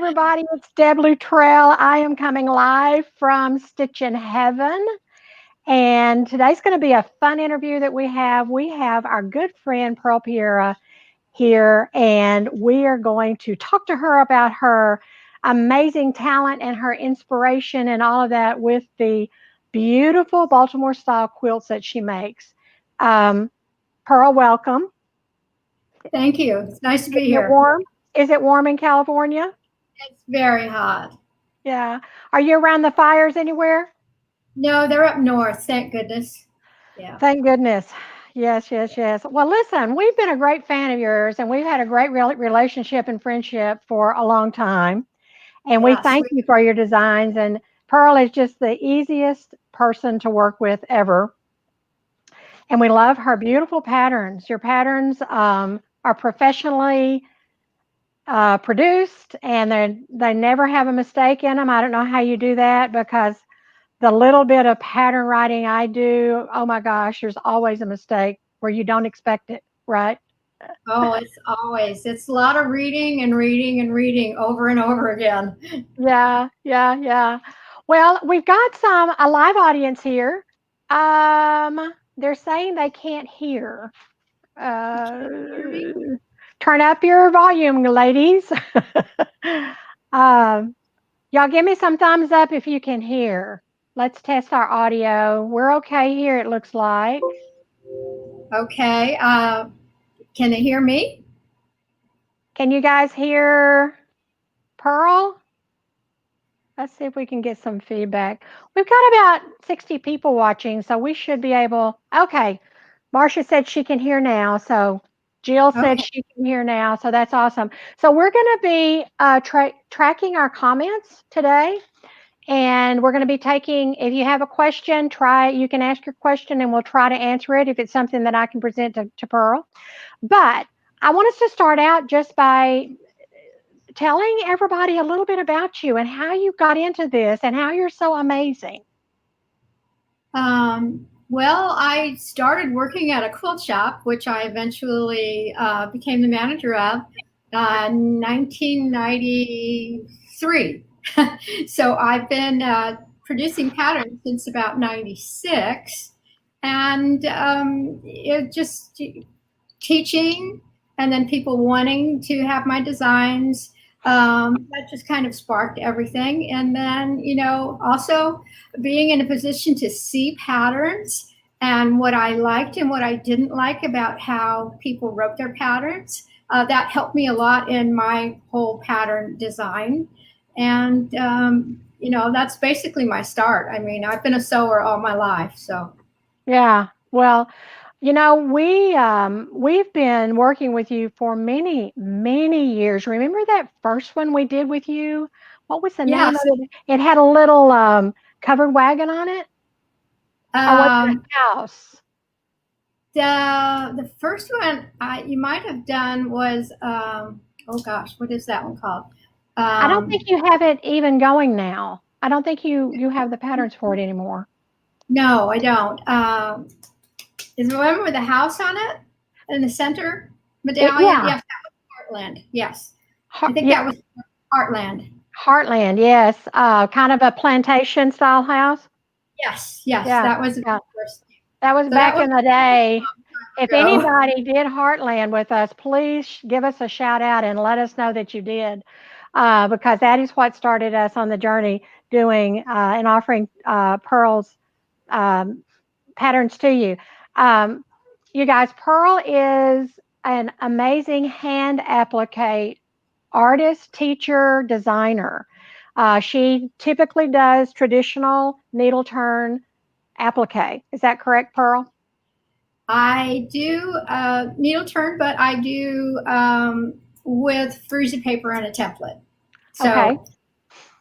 everybody. It's Deb Luttrell. I am coming live from Stitch in Heaven. And today's going to be a fun interview that we have. We have our good friend Pearl Pereira here, and we are going to talk to her about her amazing talent and her inspiration and all of that with the beautiful Baltimore style quilts that she makes. Pearl, welcome. Thank you. It's nice to be Is here. it warm? Is it warm in California? It's very hot. Yeah. Are you around the fires anywhere? No, they're up north. Thank goodness. Yeah. Thank goodness. Yes, yes, yes. Well, listen, we've been a great fan of yours, and we've had a great relationship and friendship for a long time. And we Yes. thank you for your designs. And Pearl is just the easiest person to work with ever. And we love her beautiful patterns. Your patterns are professionally produced, and they never have a mistake in them. I don't know how you do that because the little bit of pattern writing I do, oh my gosh, there's always a mistake where you don't expect it, right? Oh, it's a lot of reading and reading and reading over and over again. Yeah, yeah, yeah. Well, we've got a live audience here. They're saying they can't hear. Uh, Hear me? Turn up your volume, ladies. um, Y'all give me some thumbs up if you can hear. Let's test our audio. We're okay here, it looks like. Okay. Can they hear me? Can you guys hear Pearl? Let's see if we can get some feedback. We've got about 60 people watching, so we should be able. Okay. Marcia said she can hear now. So Jill said Okay. she can hear now. So that's awesome. So we're going to be tracking our comments today. And we're going to be taking, if you have a question, you can ask your question and we'll try to answer it if it's something that I can present to Pearl. But I want us to start out just by telling everybody a little bit about you and how you got into this and how you're so amazing. Well, I started working at a quilt shop, which I eventually became the manager of 1993. So I've been producing patterns since about 96. And it just teaching and then people wanting to have my designs. That just kind of sparked everything. And then, also being in a position to see patterns and what I liked and what I didn't like about how people wrote their patterns. That helped me a lot in my whole pattern design. And, that's basically my start. I mean, I've been a sewer all my life. So, Yeah. Well, we've been working with you for many, many years. Remember that first one we did with you? What was the name of yes. it? It had a little covered wagon on it. Or was it a house? The first one you might have done was oh gosh, what is that one called? I don't think you have it even going now. I don't think you have the patterns for it anymore. No, I don't. Is the one with the house on it in the center medallion? Yeah. Yes, that was Heartland. Yes, I think that was Heartland. Heartland, yes. Kind of a plantation style house. Yes, Yeah, that was the yeah. first. That was So back in the day. If ago. anybody did Heartland with us, please give us a shout out and let us know that you did, because that is what started us on the journey doing and offering Pearl's patterns to you. You guys, Pearl is an amazing hand applique artist, teacher, designer. She typically does traditional needle turn applique. Is that correct, Pearl? I do needle turn, but I do with freezy paper and a template. So Okay.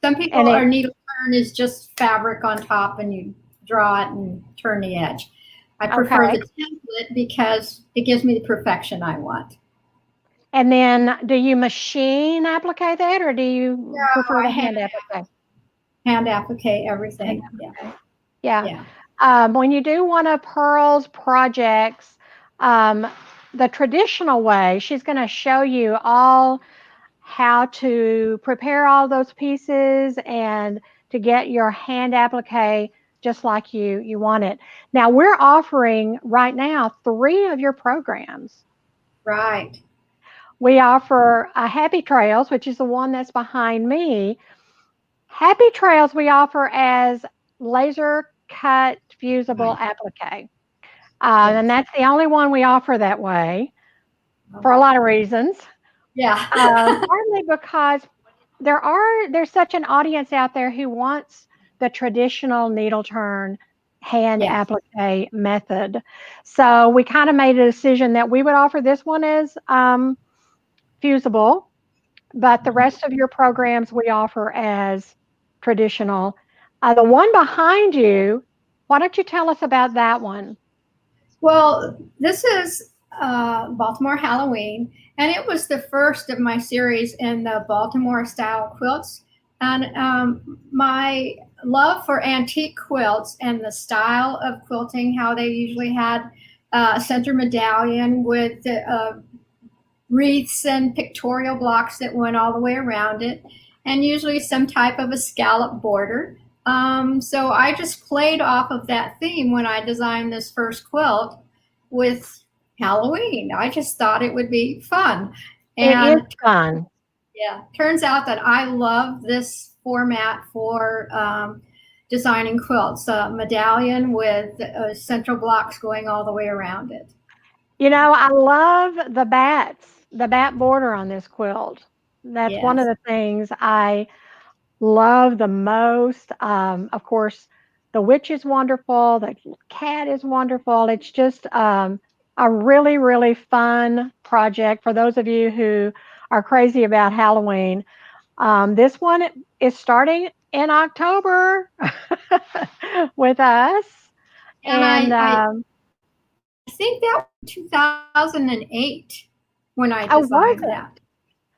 some people are needle turn is just fabric on top and you draw it and turn the edge. I prefer the template because it gives me the perfection I want. And then do you machine applique that or do you prefer the hand applique? Hand applique everything. Yeah. When you do one of Pearl's projects, the traditional way, she's going to show you all how to prepare all those pieces and to get your hand applique just like you want it. Now we're offering right now 3 of your programs. Right. We offer a Happy Trails, which is the one that's behind me. Happy Trails we offer as laser cut fusible Right. applique. And Yes. that's the only one we offer that way for a Okay. lot of reasons. Yeah. Partly because there's such an audience out there who wants the traditional needle turn hand Yes. applique method. So we kind of made a decision that we would offer this one as fusible, but the rest of your programs we offer as traditional. The one behind you, why don't you tell us about that one? Well, this is Baltimore Halloween, and it was the first of my series in the Baltimore style quilts. And my love for antique quilts and the style of quilting, how they usually had a center medallion with wreaths and pictorial blocks that went all the way around it, and usually some type of a scallop border. So I just played off of that theme when I designed this first quilt with Halloween. I just thought it would be fun. It is And fun. yeah, turns out that I love this format for designing quilts, a medallion with central blocks going all the way around it. You know, I love the bat border on this quilt. That's one of Yes. the things I love the most. Of course, the witch is wonderful. The cat is wonderful. It's just a really, really fun project for those of you who are crazy about Halloween. This one is starting in October with us. And And I think that was 2008 when I oh, was designed it? that.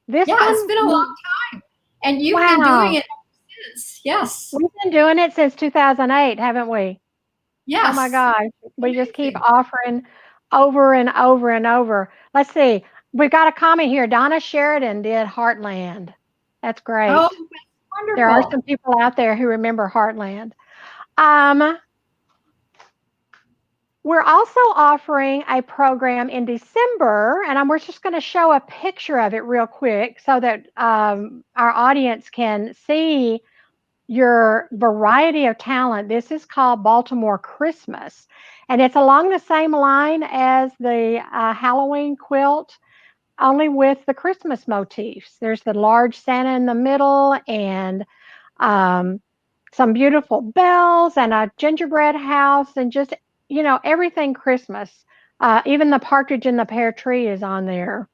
This Yeah, it's one, been a long time. And you've been doing wow. it ever since. Yes. We've been doing it since 2008, haven't we? Oh my Yes. gosh. We just keep Amazing. offering over and over and over. Let's see. We've got a comment here. Donna Sheridan did Heartland. That's Oh, great. that's There are wonderful. some people out there who remember Heartland. Um, we're also offering a program in December, and we're just going to show a picture of it real quick so that our audience can see your variety of talent. This is called Baltimore Christmas, and it's along the same line as the Halloween quilt, only with the Christmas motifs. There's the large Santa in the middle, and um, some beautiful bells, and a gingerbread house, and just everything Christmas. Even the partridge in the pear tree is on there.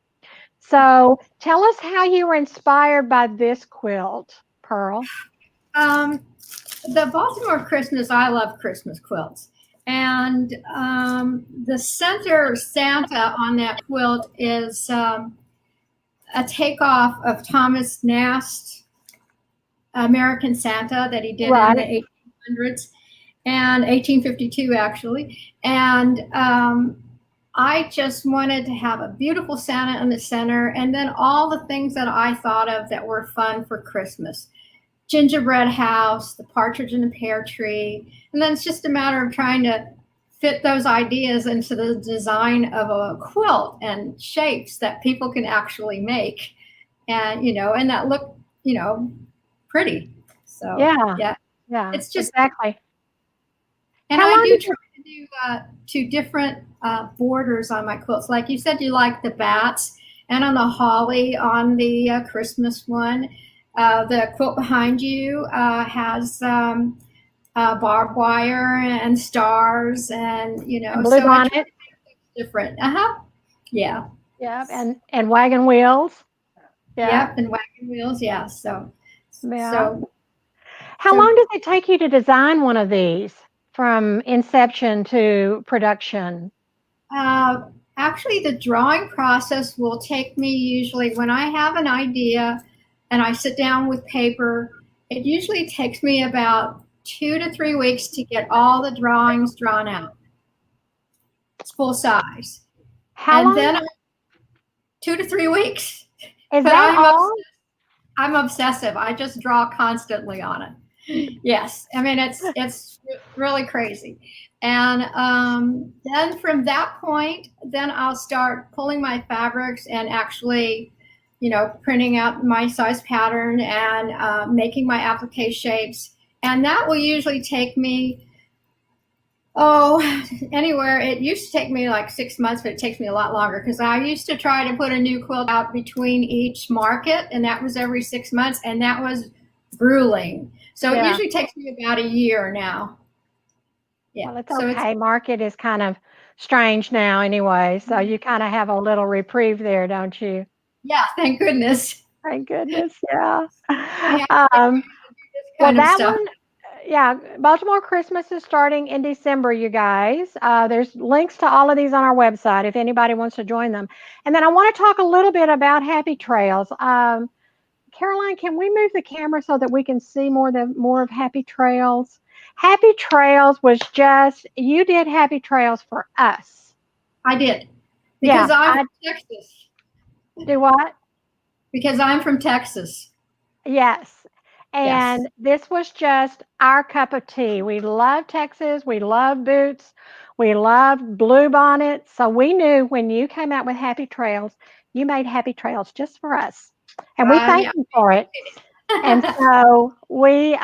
So tell us how you were inspired by this quilt, Pearl. Um, the Baltimore Christmas, I love Christmas quilts. And the center Santa on that quilt is a takeoff of Thomas Nast's American Santa that he did in the Right. 1800s and 1852 actually. And I just wanted to have a beautiful Santa in the center, and then all the things that I thought of that were fun for Christmas: gingerbread house, the partridge in the pear tree. And then it's just a matter of trying to fit those ideas into the design of a quilt and shapes that people can actually make, and and that look pretty. So Yeah. yeah, Yeah. it's just. Exactly. And How I long do did try it? to do two different borders on my quilts. Like you said, you like the bats, and on the holly on the Christmas one. The quilt behind you has barbed wire and stars, and And blue so I try bonnet. to make things different. Uh huh. Yeah. Yep. And wagon wheels. Yeah. Yep. And wagon wheels. Yeah. So, Yeah. so, How so long does it take you to design one of these from inception to production? Uh, actually, the drawing process will take me usually when I have an idea and I sit down with paper. It usually takes me about 2 to 3 weeks to get all the drawings drawn out. It's full size. How And long? then 2 to 3 weeks. Is But that all? I'm obsessive. I just draw constantly on it. Yes, I mean it's really crazy. And then from that point, then I'll start pulling my fabrics and actually, printing out my size pattern and making my applique shapes. And that will usually take me, oh, anywhere. It used to take me like 6 months, but it takes me a lot longer because I used to try to put a new quilt out between each market, and that was every 6 months, and that was grueling. So it Yeah. usually takes me about a year now. Yeah. Well, it's So it's, okay. Market is kind of strange now anyway, so you kind of have a little reprieve there, don't you? yeah, thank goodness. Thank goodness. Yeah. We have to get Um, ready to do this well, kind of that stuff. one, yeah, Baltimore Christmas is starting in December, you guys. There's links to all of these on our website if anybody wants to join them. And then I want to talk a little bit about Happy Trails. Caroline, can we move the camera so that we can see more of Happy Trails? Happy Trails was just you did Happy Trails for us. I did Yeah, because I'm I from Texas. do what? Because I'm from Texas. Yes. Yes. And this was just our cup of tea. We love Texas. We love boots. We love blue bonnets. So we knew when you came out with Happy Trails, you made Happy Trails just for us. And we thank Yeah. you for it. And so we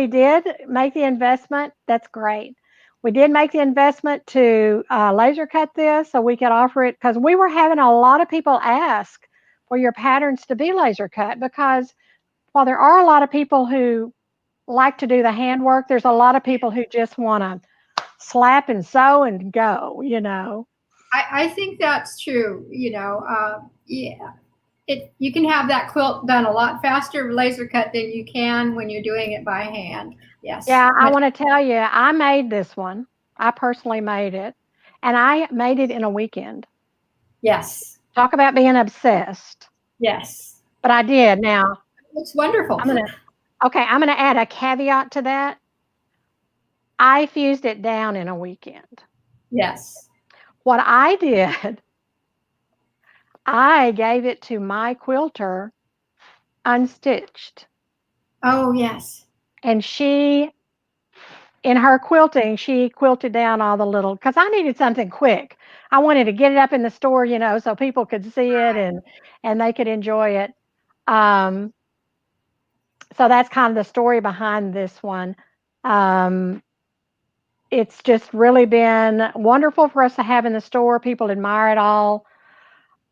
did make the investment. That's great. We did make the investment to laser cut this so we could offer it because we were having a lot of people ask for your patterns to be laser cut because while there are a lot of people who like to do the handwork, there's a lot of people who just want to slap and sew and go, you know. I think that's true. Yeah, you can have that quilt done a lot faster laser cut than you can when you're doing it by hand. Yes, Yeah, I much. want to tell you, I made this one. I personally made it, and I made it in a weekend. Yes, Talk about being obsessed. yes, But I did. Now, it's wonderful. I'm going to, okay, I'm going to add a caveat to that. I fused it down in a weekend. Yes. What I did, I gave it to my quilter unstitched. Oh yes. And in her quilting, she quilted down all the little, because I needed something quick. I wanted to get it up in the store, so people could see it and they could enjoy it. Um, so that's kind of the story behind this one. Um, it's just really been wonderful for us to have in the store. People admire it all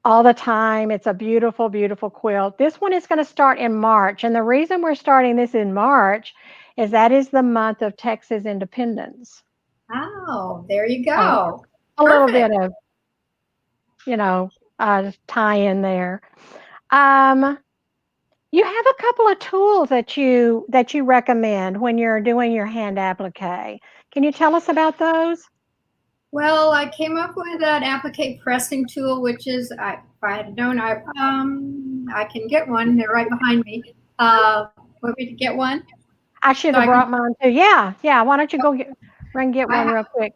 the time. It's a beautiful, beautiful quilt. This one is going to start in March. And the reason we're starting this in March is that is the month of Texas independence. Oh, there you So go. a little bit Perfect. of, you know, tie in there. Um, you have a couple of tools that you recommend when you're doing your hand applique. Can you tell us about those? Well, I came up with an applique pressing tool, which is, if I had known, I can get one. They're right behind me. Want me to get one I should so have I can? brought mine too. Yeah, yeah. Why don't you go run get I one have. real quick?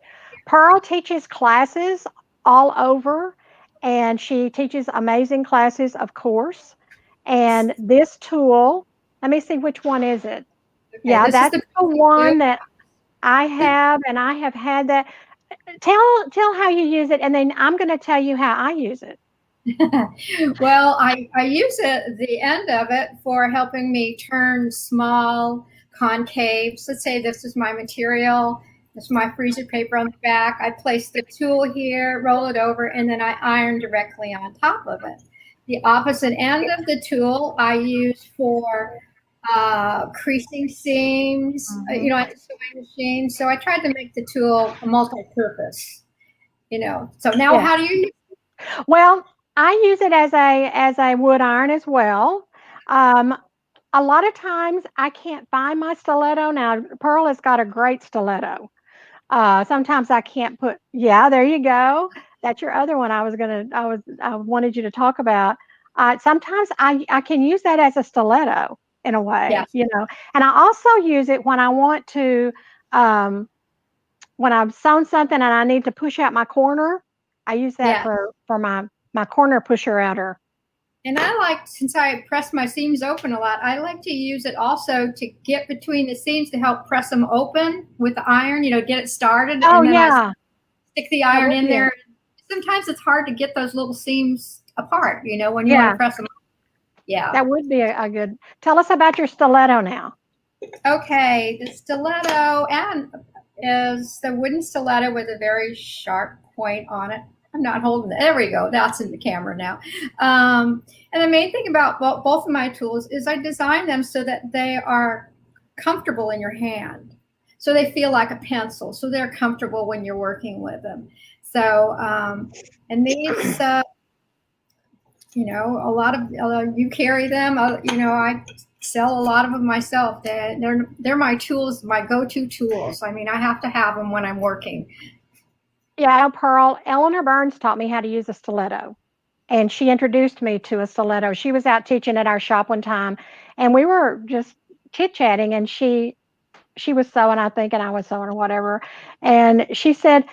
Pearl teaches classes all over, and she teaches amazing classes, of course. And this tool, let me see which one is it. Okay, Yeah, this is that's the the pressing tool. one that I have, and I have had that. Tell how you use it, and then I'm going to tell you how I use it. Well, I use the end of it for helping me turn small concaves. Let's say this is my material. This is my freezer paper on the back. I place the tool here, roll it over, and then I iron directly on top of it. The opposite end of the tool I use for creasing seams, Mhm. at the sewing machine. So I tried to make the tool a multi-purpose. So now Yeah. how do you Well, I use it as a wood iron as well. Um, a lot of times I can't find my stiletto. Now, Pearl has got a great stiletto. Sometimes I can't put, yeah, there you go. That's your other one I wanted you to talk about. Sometimes I can use that as a stiletto in a yeah. way. And I also use it when I want to, um, when I've sewn something and I need to push out my corner. I use that Yeah. for my corner pusher outer. And I like, since I press my seams open a lot, I like to use it also to get between the seams to help press them open with the iron, get it started. Oh, And then I yeah, stick the that iron would in be there. it. Sometimes it's hard to get those little seams apart, when you want to Yeah, press them. Yeah. that would be a good. Tell us about your stiletto now. Okay. The stiletto and is the wooden stiletto with a very sharp point on it. I'm not holding it. There we go. That's in the camera now. And the main thing about both of my tools is I design them so that they are comfortable in your hand. So they feel like a pencil. So they're comfortable when you're working with them. So, and these, a lot of you carry them. I sell a lot of them myself. They're my tools, my go-to tools. I mean, I have to have them when I'm working. Yeah, I know Pearl. Eleanor Burns taught me how to use a stiletto, and she introduced me to a stiletto. She was out teaching at our shop one time, and we were just chit chatting, and she was sewing, I think, and I was sewing or whatever. And she said,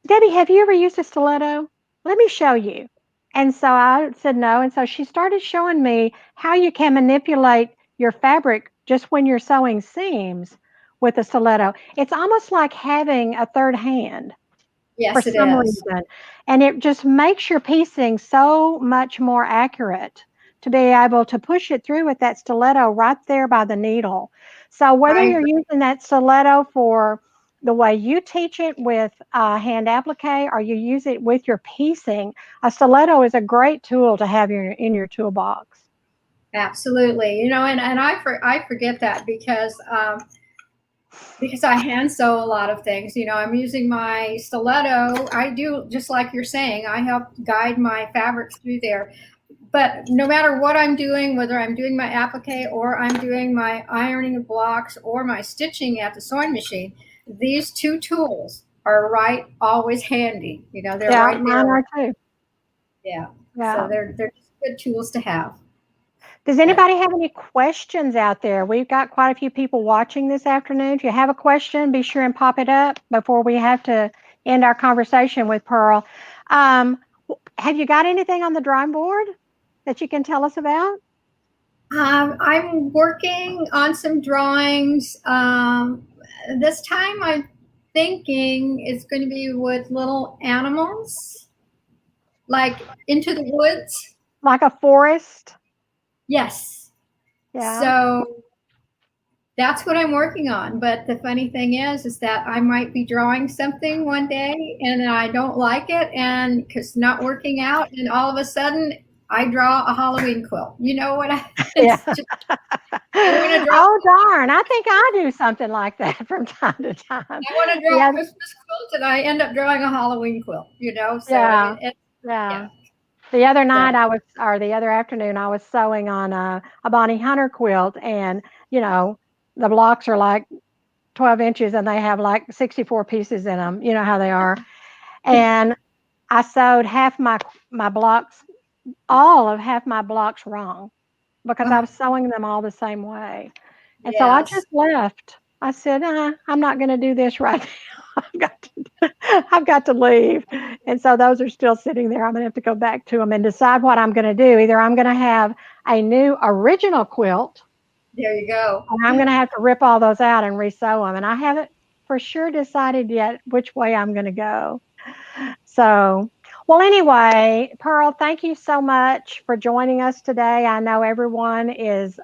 Debbie, have you ever used a stiletto? Let me show you. And so I said no. And so she started showing me how you can manipulate your fabric just when you're sewing seams with a stiletto. It's almost like having a third hand for Yes, it some is. reason. And it just makes your piecing so much more accurate to be able to push it through with that stiletto right there by the needle. So whether I you're agree. using that stiletto for the way you teach it with hand applique or you use it with your piecing, a stiletto is a great tool to have in your toolbox. Absolutely. And I forget that because I hand sew a lot of things. I'm using my stiletto. I do just like you're saying. I help guide my fabrics through there. But no matter what I'm doing, whether I'm doing my applique or I'm doing my ironing of blocks or my stitching at the sewing machine, these two tools are right always handy. They're Yeah, right mine there. are too. Yeah. So Yeah. they're just good tools to have. Does Yeah. anybody have any questions out there? We've got quite a few people watching this afternoon. If you have a question, be sure and pop it up before we have to end our conversation with Pearl. Um, have you got anything on the drawing board that you can tell us about? I'm working on some drawings. This time I'm thinking it's going to be with little animals, like into the woods. Like a forest? Yes. Yeah. So that's what I'm working on. But the funny thing is that I might be drawing something one day and I don't like it, and because it's not working out, and all of a sudden I draw a Halloween quilt. You know what? Yeah. It's just, I want to draw. Oh, darn. I think I do something like that from time to time. I want to draw a Yeah. Christmas quilt, and I end up drawing a Halloween quilt. So I Yeah. mean, yeah. Yeah. The other night So or the other afternoon, I was sewing on a Bonnie Hunter quilt, and you know, the blocks are like 12 inches and they have like 64 pieces in them. You know how they are. And I sewed my blocks, all of half my blocks wrong because I oh, was sewing them all the same way. And so I yes, just left. I said, I'm not going to do this right now. I've got to leave. And so those are still sitting there. I'm going to have to go back to them and decide what I'm going to do. Either I'm going to have a new original quilt, there you go. and I'm going to have to rip all those out and resew them. And I haven't for sure decided yet which way I'm going to go. So, well, anyway, Pearl, thank you so much for joining us today. I know everyone is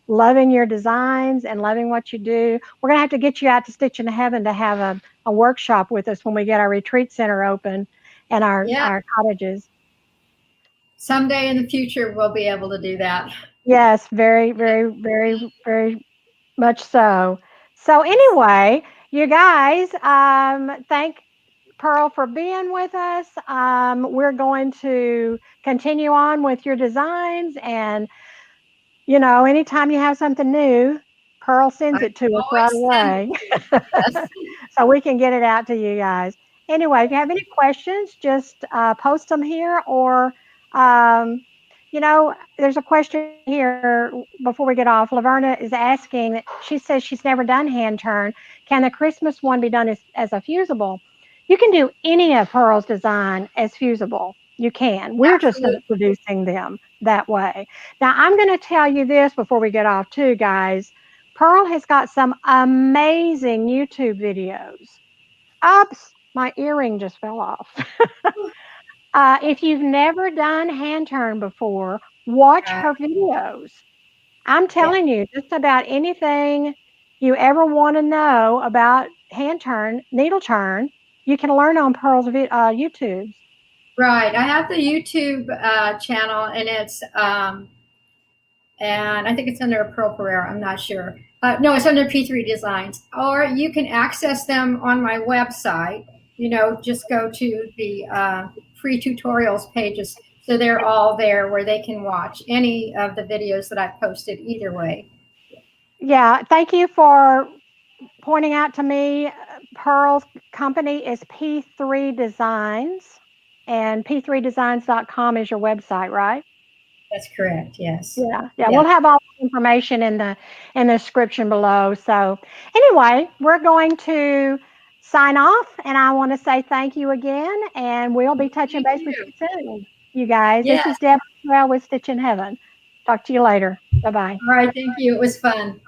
loving your designs and loving what you do. We're going to have to get you out to Stitch in Heaven to have a workshop with us when we get our retreat center open and Yeah, our cottages. someday in the future we'll be able to do that. Yes, very, very, very, very much so. So, anyway, you guys, thank Pearl, for being with us. We're going to continue on with your designs. And, anytime you have something new, Pearl I sends it to us right always send away it. Yes. so we can get it out to you guys. Anyway, if you have any questions, just post them here or, there's a question here before we get off. Laverna is asking, she says she's never done hand turn. Can the Christmas one be done as a fusible? You can do any of Pearl's design as fusible. You can. We're just not Absolutely. producing them that way. Now, I'm going to tell you this before we get off, too, guys. Pearl has got some amazing YouTube videos. Oops, my earring just fell off. If you've never done hand turn before, watch Right. her videos. I'm Yeah. telling you, just about anything you ever want to know about hand turn, needle turn, you can learn on Pearl's YouTubes. Right. I have the YouTube channel, and and I think it's under Pearl Pereira. I'm not sure. No, it's under P3 Designs. Or you can access them on my website. Just go to the free tutorials pages. So they're all there where they can watch any of the videos that I've posted either way. Yeah, thank you for pointing out to me. Pearl's company is P3 Designs, and p3designs.com is your website, right? That's correct. Yes. Yeah, we'll Yes. have all the information in the description below. So anyway, we're going to sign off, and I want to say thank you again, and we'll be touching Thank base with you. you soon, you guys. This Yes. is Deborah Terrell with Stitch in Heaven. Talk to you later. Bye bye. All right. Thank you. It was fun.